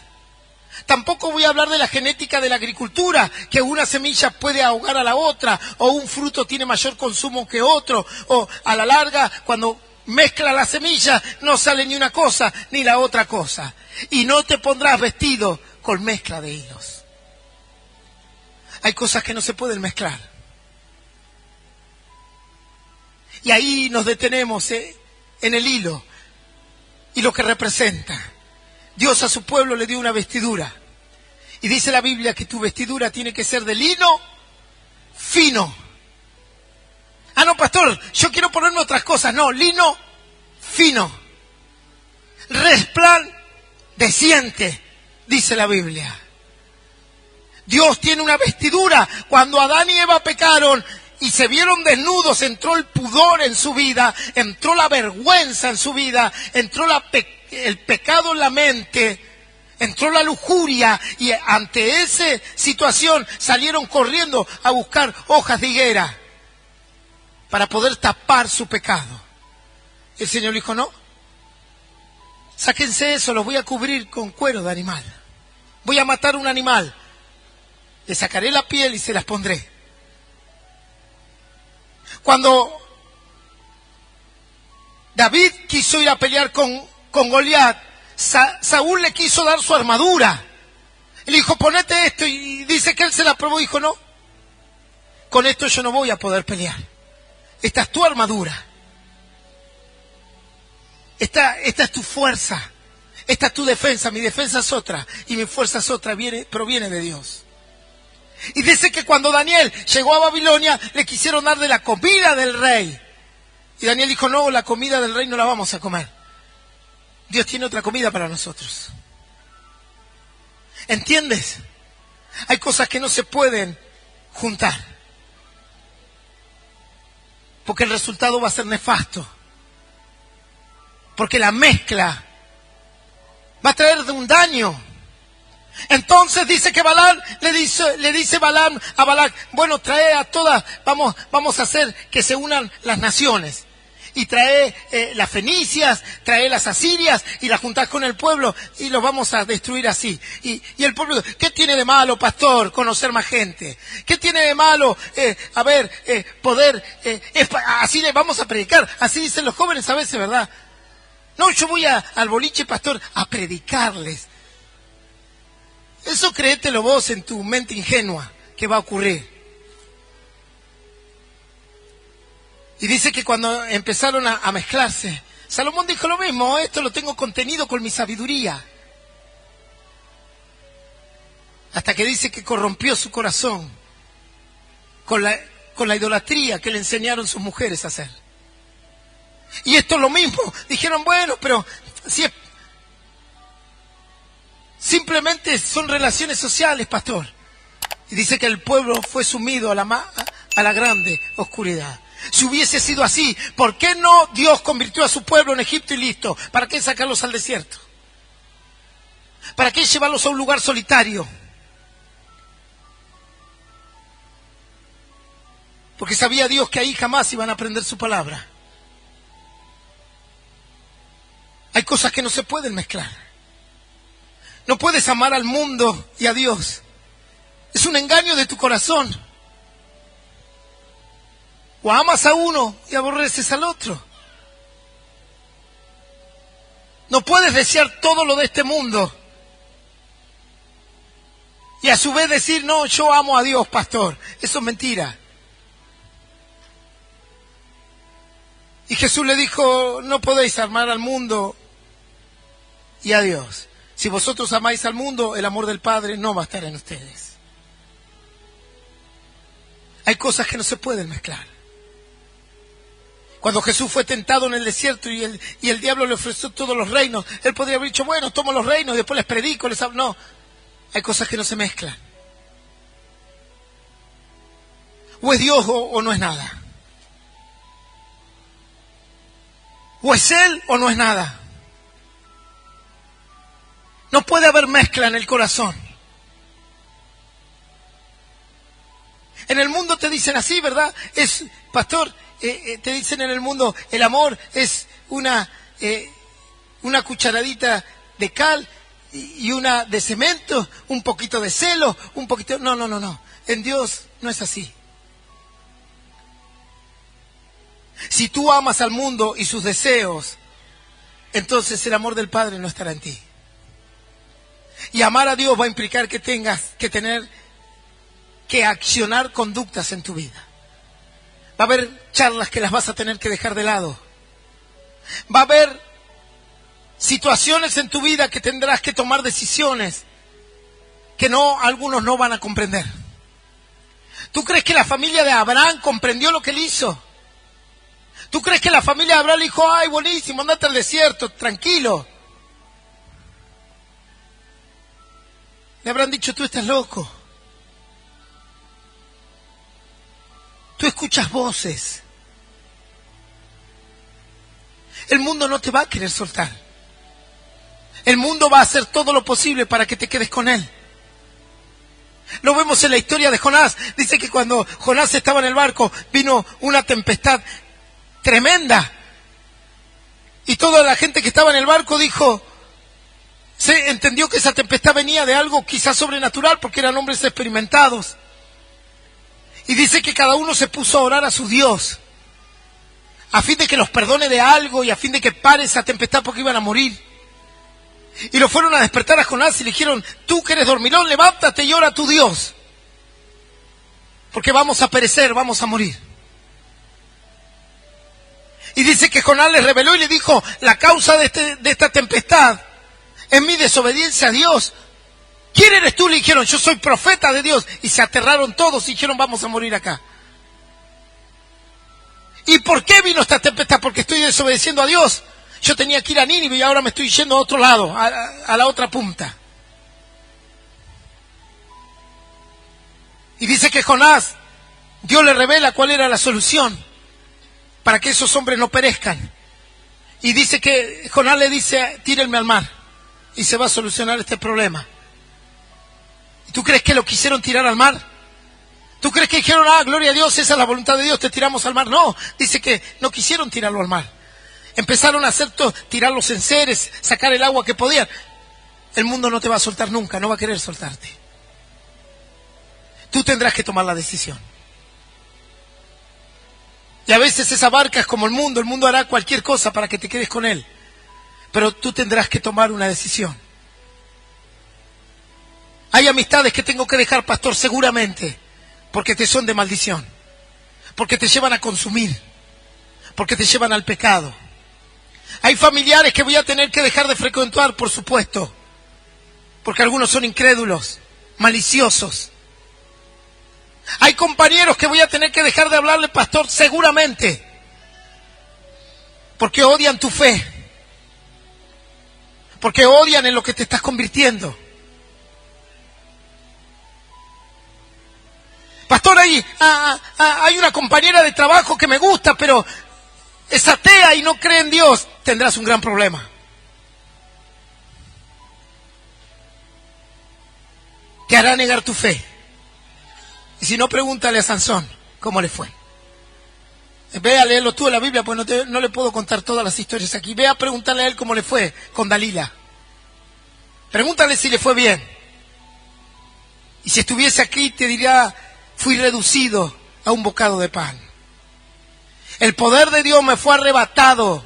Tampoco voy a hablar de la genética de la agricultura, que una semilla puede ahogar a la otra, o un fruto tiene mayor consumo que otro, o a la larga, cuando mezcla la semilla, no sale ni una cosa ni la otra cosa. Y no te pondrás vestido con mezcla de hilos. Hay cosas que no se pueden mezclar. Y ahí nos detenemos en el hilo y lo que representa. Dios a su pueblo le dio una vestidura. Y dice la Biblia que tu vestidura tiene que ser de lino fino. Ah, no, pastor, yo quiero ponerme otras cosas. No, lino fino. Resplandeciente, dice la Biblia. Dios tiene una vestidura. Cuando Adán y Eva pecaron y se vieron desnudos, entró el pudor en su vida, entró la vergüenza en su vida, entró el pecado en la mente, entró la lujuria, y ante esa situación salieron corriendo a buscar hojas de higuera para poder tapar su pecado. El Señor dijo: no, sáquense eso, los voy a cubrir con cuero de animal. Voy a matar un animal, le sacaré la piel y se las pondré. Cuando David quiso ir a pelear con Goliat, Saúl le quiso dar su armadura. Y le dijo: ponete esto. Y dice que él se la probó y dijo: no, con esto yo no voy a poder pelear. Esta es tu armadura. Esta es tu fuerza. Esta es tu defensa. Mi defensa es otra y mi fuerza es otra. Proviene de Dios. Y dice que cuando Daniel llegó a Babilonia, le quisieron dar de la comida del rey. Y Daniel dijo: no, la comida del rey no la vamos a comer. Dios tiene otra comida para nosotros. ¿Entiendes? Hay cosas que no se pueden juntar, porque el resultado va a ser nefasto. Porque la mezcla va a traer un daño. Entonces dice que Balaam le dice Balaam a Balac, bueno, trae a todas, vamos a hacer que se unan las naciones. Y trae las fenicias, trae las asirias y las juntás con el pueblo y los vamos a destruir así. Y el pueblo, ¿qué tiene de malo, pastor, conocer más gente? ¿Qué tiene de malo, poder, así le vamos a predicar? Así dicen los jóvenes a veces, ¿verdad? No, yo voy al boliche, pastor, a predicarles. Eso créetelo vos en tu mente ingenua que va a ocurrir. Y dice que cuando empezaron a mezclarse, Salomón dijo lo mismo, esto lo tengo contenido con mi sabiduría. Hasta que dice que corrompió su corazón con la idolatría que le enseñaron sus mujeres a hacer. Y esto es lo mismo. Dijeron, bueno, pero si es... simplemente son relaciones sociales, pastor. Y dice que el pueblo fue sumido a la grande oscuridad. Si hubiese sido así, ¿por qué no Dios convirtió a su pueblo en Egipto y listo? ¿Para qué sacarlos al desierto? ¿Para qué llevarlos a un lugar solitario? Porque sabía Dios que ahí jamás iban a aprender su palabra. Hay cosas que no se pueden mezclar. No puedes amar al mundo y a Dios. Es un engaño de tu corazón. O amas a uno y aborreces al otro. No puedes desear todo lo de este mundo y a su vez decir, no, yo amo a Dios, pastor. Eso es mentira. Y Jesús le dijo, no podéis amar al mundo y a Dios. Si vosotros amáis al mundo, el amor del Padre no va a estar en ustedes. Hay cosas que no se pueden mezclar. Cuando Jesús fue tentado en el desierto y el diablo le ofreció todos los reinos, él podría haber dicho, bueno, tomo los reinos y después les predico, les hablo. No, hay cosas que no se mezclan. O es Dios o no es nada. O es Él o no es nada. No puede haber mezcla en el corazón. En el mundo te dicen así, ¿verdad? Pastor, te dicen en el mundo, el amor es una cucharadita de cal y una de cemento, un poquito de celo, un poquito... No. En Dios no es así. Si tú amas al mundo y sus deseos, entonces el amor del Padre no estará en ti. Y amar a Dios va a implicar que tengas que tener que accionar conductas en tu vida. Va a haber charlas que las vas a tener que dejar de lado. Va a haber situaciones en tu vida que tendrás que tomar decisiones que algunos no van a comprender. ¿Tú crees que la familia de Abraham comprendió lo que él hizo? ¿Tú crees que la familia de Abraham le dijo, ay, buenísimo, andate al desierto, tranquilo? Le habrán dicho, tú estás loco. Tú escuchas voces. El mundo no te va a querer soltar. El mundo va a hacer todo lo posible para que te quedes con él. Lo vemos en la historia de Jonás. Dice que cuando Jonás estaba en el barco, vino una tempestad tremenda. Y toda la gente que estaba en el barco se entendió que esa tempestad venía de algo quizás sobrenatural, porque eran hombres experimentados. Y dice que cada uno se puso a orar a su Dios, a fin de que los perdone de algo y a fin de que pare esa tempestad, porque iban a morir. Y lo fueron a despertar a Jonás y le dijeron, tú que eres dormilón, levántate y ora a tu Dios, porque vamos a perecer, vamos a morir. Y dice que Jonás les reveló y le dijo, la causa de esta tempestad es mi desobediencia a Dios. ¿Quién eres tú? Le dijeron, yo soy profeta de Dios. Y se aterraron todos y dijeron, vamos a morir acá. ¿Y por qué vino esta tempestad? Porque estoy desobedeciendo a Dios. Yo tenía que ir a Nínive y ahora me estoy yendo a otro lado, a la otra punta. Y dice que Jonás, Dios le revela cuál era la solución para que esos hombres no perezcan. Y dice que Jonás le dice, tírenme al mar y se va a solucionar este problema. ¿Tú crees que lo quisieron tirar al mar? ¿Tú crees que dijeron, gloria a Dios, esa es la voluntad de Dios, te tiramos al mar? No, dice que no quisieron tirarlo al mar. Empezaron a hacer tirar los enseres, sacar el agua que podían. El mundo no te va a soltar nunca, no va a querer soltarte. Tú tendrás que tomar la decisión. Y a veces esa barca es como el mundo hará cualquier cosa para que te quedes con él. Pero tú tendrás que tomar una decisión. Hay amistades que tengo que dejar, pastor, seguramente, porque te son de maldición, porque te llevan a consumir, porque te llevan al pecado. Hay familiares que voy a tener que dejar de frecuentar, por supuesto, porque algunos son incrédulos, maliciosos. Hay compañeros que voy a tener que dejar de hablarle, pastor, seguramente, porque odian tu fe, porque odian en lo que te estás convirtiendo. Pastor, hay una compañera de trabajo que me gusta, pero es atea y no cree en Dios. Tendrás un gran problema. Te hará negar tu fe. Y si no, pregúntale a Sansón cómo le fue. Ve a leerlo tú en la Biblia, pues no le puedo contar todas las historias aquí. Ve a preguntarle a él cómo le fue con Dalila. Pregúntale si le fue bien. Y si estuviese aquí te diría, fui reducido a un bocado de pan. El poder de Dios me fue arrebatado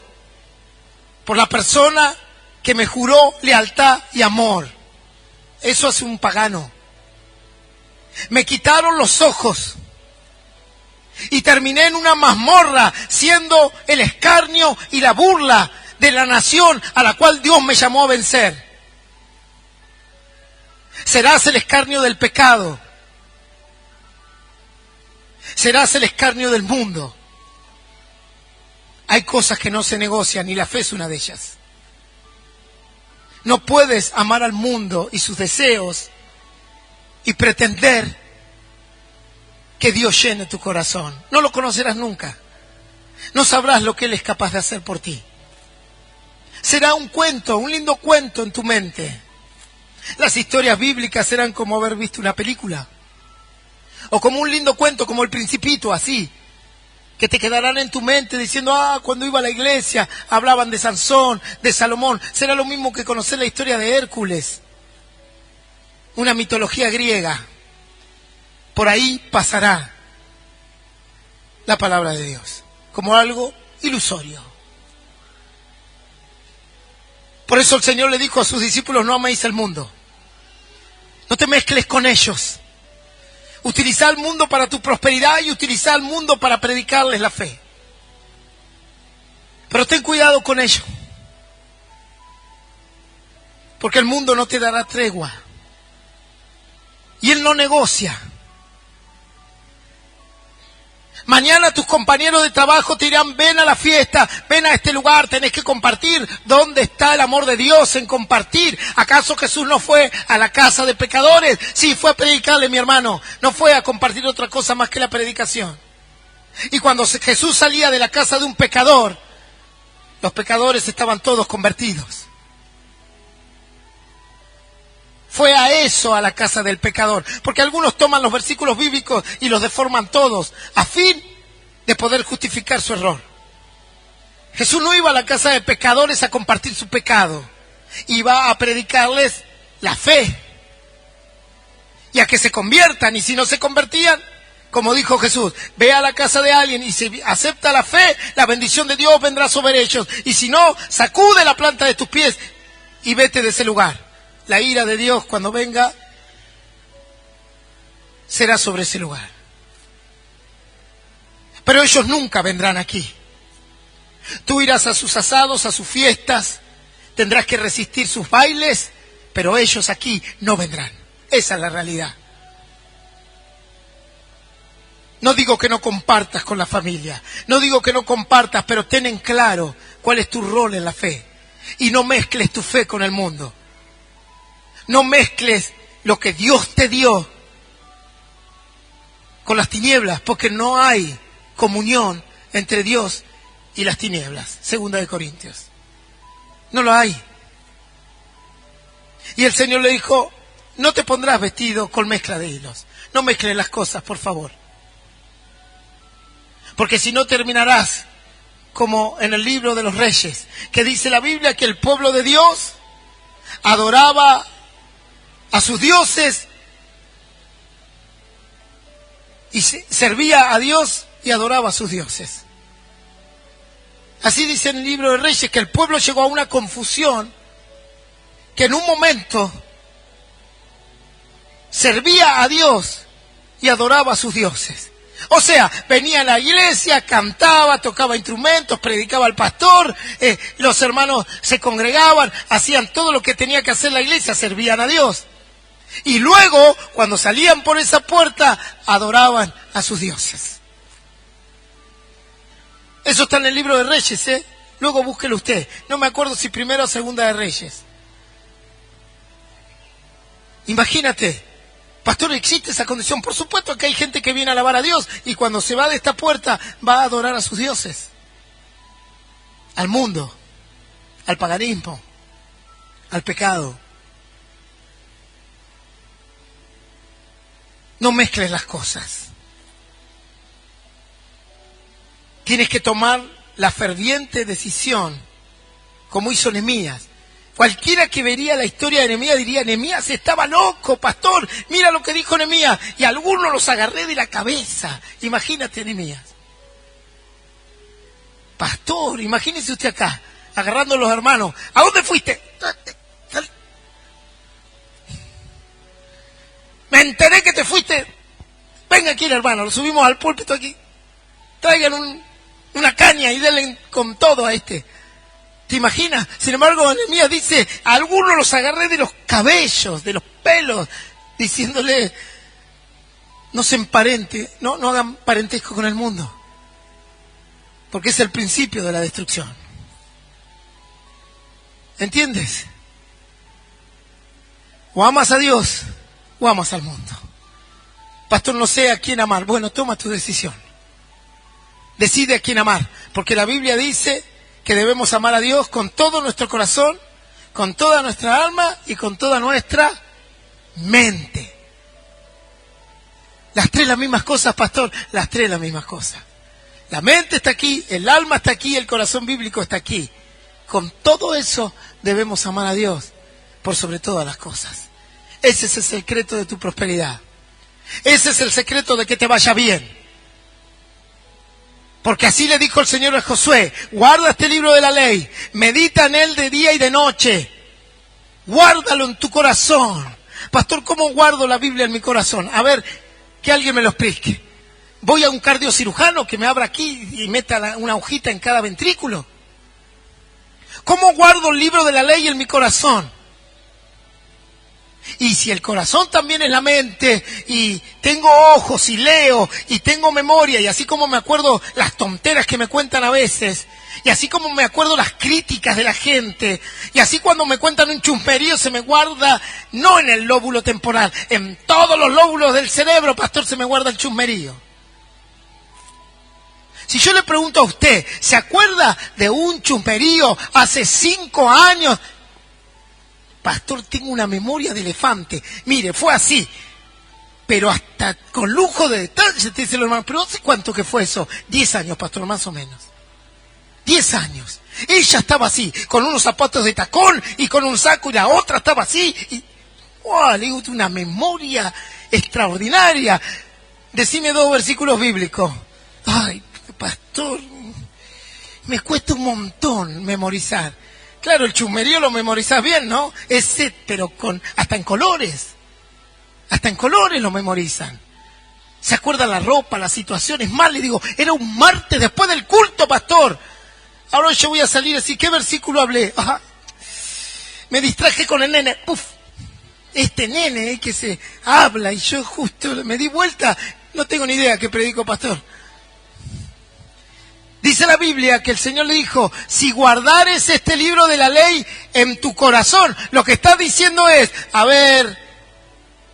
por la persona que me juró lealtad y amor. Eso hace un pagano. Me quitaron los ojos y terminé en una mazmorra siendo el escarnio y la burla de la nación a la cual Dios me llamó a vencer. Serás el escarnio del pecado. Serás el escarnio del mundo. Hay cosas que no se negocian y la fe es una de ellas. No puedes amar al mundo y sus deseos y pretender que Dios llene tu corazón. No lo conocerás nunca. No sabrás lo que Él es capaz de hacer por ti. Será un cuento, un lindo cuento en tu mente. Las historias bíblicas serán como haber visto una película. O como un lindo cuento, como El Principito, así. Que te quedarán en tu mente diciendo, cuando iba a la iglesia hablaban de Sansón, de Salomón. Será lo mismo que conocer la historia de Hércules. Una mitología griega. Por ahí pasará la palabra de Dios, como algo ilusorio. Por eso el Señor le dijo a sus discípulos, no améis el mundo. No te mezcles con ellos. Utiliza el mundo para tu prosperidad y utiliza el mundo para predicarles la fe. Pero ten cuidado con ello. Porque el mundo no te dará tregua. Y él no negocia. Mañana tus compañeros de trabajo te dirán, ven a la fiesta, ven a este lugar, tenés que compartir. ¿Dónde está el amor de Dios en compartir? ¿Acaso Jesús no fue a la casa de pecadores? Sí, fue a predicarle, mi hermano. No fue a compartir otra cosa más que la predicación. Y cuando Jesús salía de la casa de un pecador, los pecadores estaban todos convertidos. Fue a eso, a la casa del pecador. Porque algunos toman los versículos bíblicos y los deforman todos, a fin de poder justificar su error. Jesús no iba a la casa de pecadores a compartir su pecado. Iba a predicarles la fe. Y a que se conviertan. Y si no se convertían, como dijo Jesús, ve a la casa de alguien y si acepta la fe, la bendición de Dios vendrá sobre ellos. Y si no, sacude la planta de tus pies y vete de ese lugar. La ira de Dios cuando venga será sobre ese lugar. Pero ellos nunca vendrán aquí. Tú irás a sus asados, a sus fiestas, tendrás que resistir sus bailes, pero ellos aquí no vendrán. Esa es la realidad. No digo que no compartas con la familia, no digo que no compartas, pero ten en claro cuál es tu rol en la fe. Y no mezcles tu fe con el mundo. No mezcles lo que Dios te dio con las tinieblas, porque no hay comunión entre Dios y las tinieblas. 2 Corintios. No lo hay. Y el Señor le dijo, no te pondrás vestido con mezcla de hilos. No mezcles las cosas, por favor. Porque si no terminarás como en el libro de los Reyes, que dice la Biblia que el pueblo de Dios adoraba a sus dioses y servía a Dios y adoraba a sus dioses. Así dice en el libro de Reyes que el pueblo llegó a una confusión, que en un momento servía a Dios y adoraba a sus dioses. O sea, venía a la iglesia, cantaba, tocaba instrumentos, predicaba al pastor, los hermanos se congregaban, hacían todo lo que tenía que hacer la iglesia, servían a Dios. Y luego, cuando salían por esa puerta, adoraban a sus dioses. Eso está en el libro de Reyes, ¿eh? Luego búsquelo usted. No me acuerdo si primero o segunda de Reyes. Imagínate, pastor, ¿existe esa condición? Por supuesto que hay gente que viene a alabar a Dios y cuando se va de esta puerta va a adorar a sus dioses. Al mundo, al paganismo, al pecado. No mezcles las cosas. Tienes que tomar la ferviente decisión, como hizo Nehemías. Cualquiera que vería la historia de Nehemías diría, Nehemías estaba loco, pastor, mira lo que dijo Nehemías, y algunos los agarré de la cabeza. Imagínate, Nehemías. Pastor, imagínese usted acá, agarrando a los hermanos. ¿A dónde fuiste? Me enteré que te fuiste. Venga aquí, hermano, lo subimos al púlpito aquí. Traigan una caña y denle con todo a este. ¿Te imaginas? Sin embargo, Nehemías dice, a algunos los agarré de los cabellos, de los pelos, diciéndole, no se emparenten, no hagan parentesco con el mundo, porque es el principio de la destrucción. ¿Entiendes? O amas a Dios, o amas al mundo. Pastor, no sé a quién amar. Bueno, toma tu decisión. Decide a quién amar, porque la Biblia dice que debemos amar a Dios con todo nuestro corazón, con toda nuestra alma y con toda nuestra mente. Las tres las mismas cosas, pastor, las tres las mismas cosas. La mente está aquí, el alma está aquí, el corazón bíblico está aquí. Con todo eso debemos amar a Dios por sobre todas las cosas. Ese es el secreto de tu prosperidad. Ese es el secreto de que te vaya bien. Porque así le dijo el Señor a Josué, guarda este libro de la ley, medita en él de día y de noche, guárdalo en tu corazón. Pastor, ¿cómo guardo la Biblia en mi corazón? A ver, que alguien me lo explique. ¿Voy a un cardiocirujano que me abra aquí y meta una hojita en cada ventrículo? ¿Cómo guardo el libro de la ley en mi corazón? Y si el corazón también es la mente, y tengo ojos y leo, y tengo memoria, y así como me acuerdo las tonteras que me cuentan a veces, y así como me acuerdo las críticas de la gente, y así cuando me cuentan un chusmerío se me guarda, no en el lóbulo temporal, en todos los lóbulos del cerebro, pastor, se me guarda el chusmerío. Si yo le pregunto a usted, ¿se acuerda de un chusmerío hace 5 años? Pastor, tengo una memoria de elefante. Mire, fue así. Pero hasta con lujo de detalles, te dice el hermano. ¿Pero hace cuánto que fue eso? 10 años, pastor, más o menos. 10 años. Ella estaba así, con unos zapatos de tacón y con un saco, y la otra estaba así. Y, ¡wow! Le digo, una memoria extraordinaria. Decime 2 versículos bíblicos. Ay, pastor, me cuesta un montón memorizar. Claro, el chusmerío lo memorizás bien, ¿no? Ese, pero hasta en colores. Hasta en colores lo memorizan. ¿Se acuerdan la ropa, las situaciones? Mal, le digo, era un martes después del culto, pastor. Ahora yo voy a salir así, ¿qué versículo hablé? Ajá. Me distraje con el nene. Puf. Este nene que se habla y yo justo me di vuelta. No tengo ni idea qué predico, pastor. Dice la Biblia que el Señor le dijo, si guardares este libro de la ley en tu corazón, lo que está diciendo es, a ver,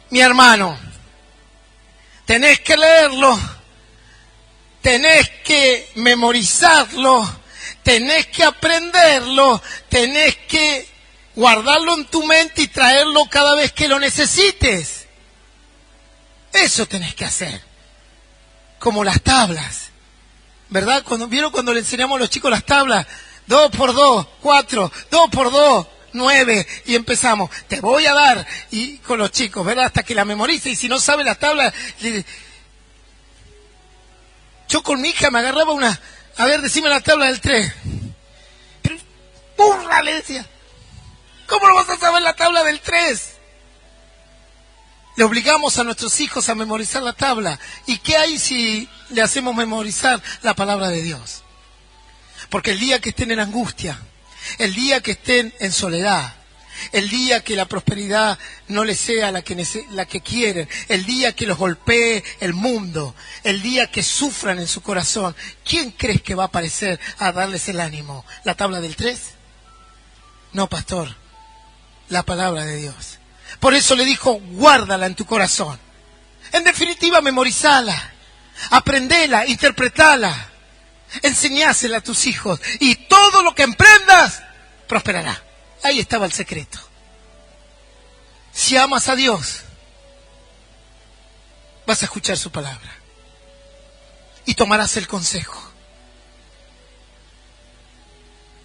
mi hermano, tenés que leerlo, tenés que memorizarlo, tenés que aprenderlo, tenés que guardarlo en tu mente y traerlo cada vez que lo necesites. Eso tenés que hacer. Como las tablas. ¿Verdad? ¿Vieron cuando le enseñamos a los chicos las tablas? 2 por 2, 4, 2 por 2, 9. Y empezamos. Te voy a dar. Y con los chicos, ¿verdad? Hasta que la memorice. Y si no sabe las tablas... Yo con mi hija me agarraba una... A ver, decime la tabla del 3. Pero, ¡burra! Le decía. ¿Cómo no vas a saber la tabla del 3? Le obligamos a nuestros hijos a memorizar la tabla. ¿Y qué hay si le hacemos memorizar la palabra de Dios? Porque el día que estén en angustia, el día que estén en soledad, el día que la prosperidad no les sea la que quieren, el día que los golpee el mundo, el día que sufran en su corazón, ¿quién crees que va a aparecer a darles el ánimo? ¿La tabla del 3? No, pastor, la palabra de Dios. Por eso le dijo, guárdala en tu corazón. En definitiva, memorizala, aprendela, interpretala, enseñásela a tus hijos y todo lo que emprendas prosperará. Ahí estaba el secreto. Si amas a Dios, vas a escuchar su palabra y tomarás el consejo.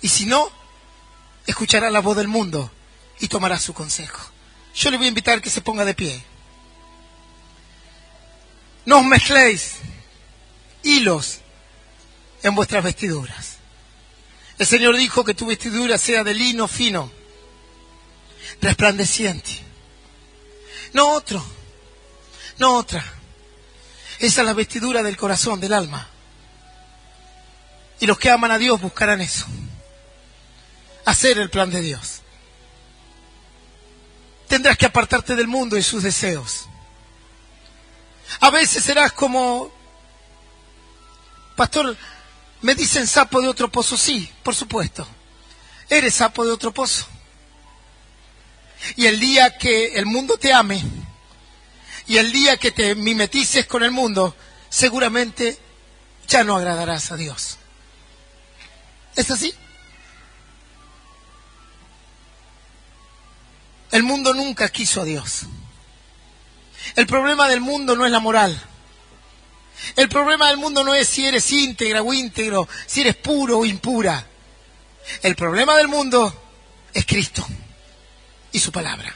Y si no, escucharás la voz del mundo y tomarás su consejo. Yo le voy a invitar que se ponga de pie. No os mezcléis hilos en vuestras vestiduras. El Señor dijo que tu vestidura sea de lino fino, resplandeciente. No otro, no otra. Esa es la vestidura del corazón, del alma. Y los que aman a Dios buscarán eso. Hacer el plan de Dios. Tendrás que apartarte del mundo y sus deseos. A veces serás como... Pastor, me dicen sapo de otro pozo. Sí, por supuesto. Eres sapo de otro pozo. Y el día que el mundo te ame, y el día que te mimetices con el mundo, seguramente ya no agradarás a Dios. ¿Es así? El mundo nunca quiso a Dios. El problema del mundo no es la moral. El problema del mundo no es si eres íntegra o íntegro, si eres puro o impura. El problema del mundo es Cristo y su palabra.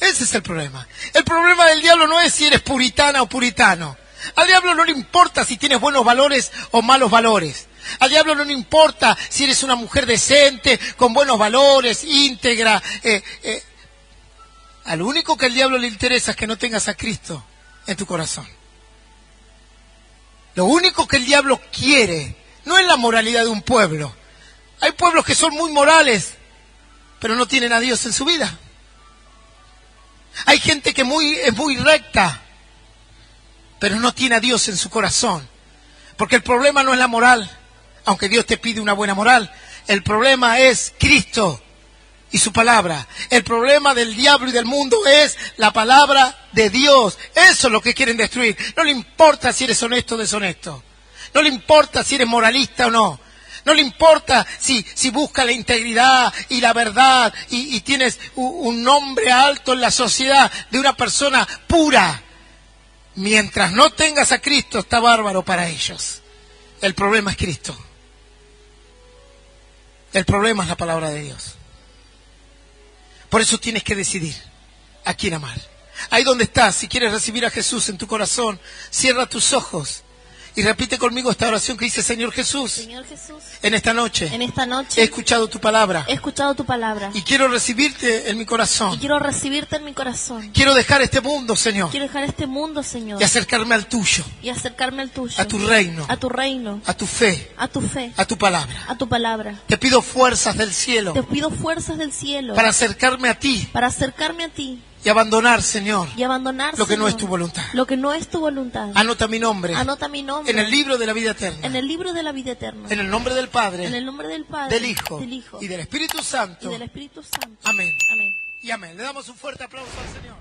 Ese es el problema. El problema del diablo no es si eres puritana o puritano. Al diablo no le importa si tienes buenos valores o malos valores. Al diablo no le importa si eres una mujer decente, con buenos valores, íntegra. Al único que al diablo le interesa es que no tengas a Cristo en tu corazón. Lo único que el diablo quiere no es la moralidad de un pueblo. Hay pueblos que son muy morales, pero no tienen a Dios en su vida. Hay gente que es muy recta, pero no tiene a Dios en su corazón. Porque el problema no es la moral, aunque Dios te pide una buena moral. El problema es Cristo y su palabra. El problema del diablo y del mundo es la palabra de Dios. Eso es lo que quieren destruir. No le importa si eres honesto o deshonesto. No le importa si eres moralista o no. No le importa si buscas la integridad y la verdad y tienes un nombre alto en la sociedad de una persona pura. Mientras no tengas a Cristo, está bárbaro para ellos. El problema es Cristo. El problema es la palabra de Dios. Por eso tienes que decidir a quién amar. Ahí donde estás, si quieres recibir a Jesús en tu corazón, cierra tus ojos y repite conmigo esta oración que dice: Señor Jesús, en esta noche he escuchado tu palabra. Y quiero recibirte en mi corazón. Quiero dejar este mundo, Señor. Y acercarme al tuyo. A tu reino. A tu fe. A tu palabra. Te pido fuerzas del cielo. Para acercarme a ti. Y abandonar, Señor, lo que no es tu voluntad. Anota mi nombre. En el libro de la vida eterna. En el nombre del Padre. Del Hijo. Y del Espíritu Santo. Amén. Y amén. Le damos un fuerte aplauso al Señor.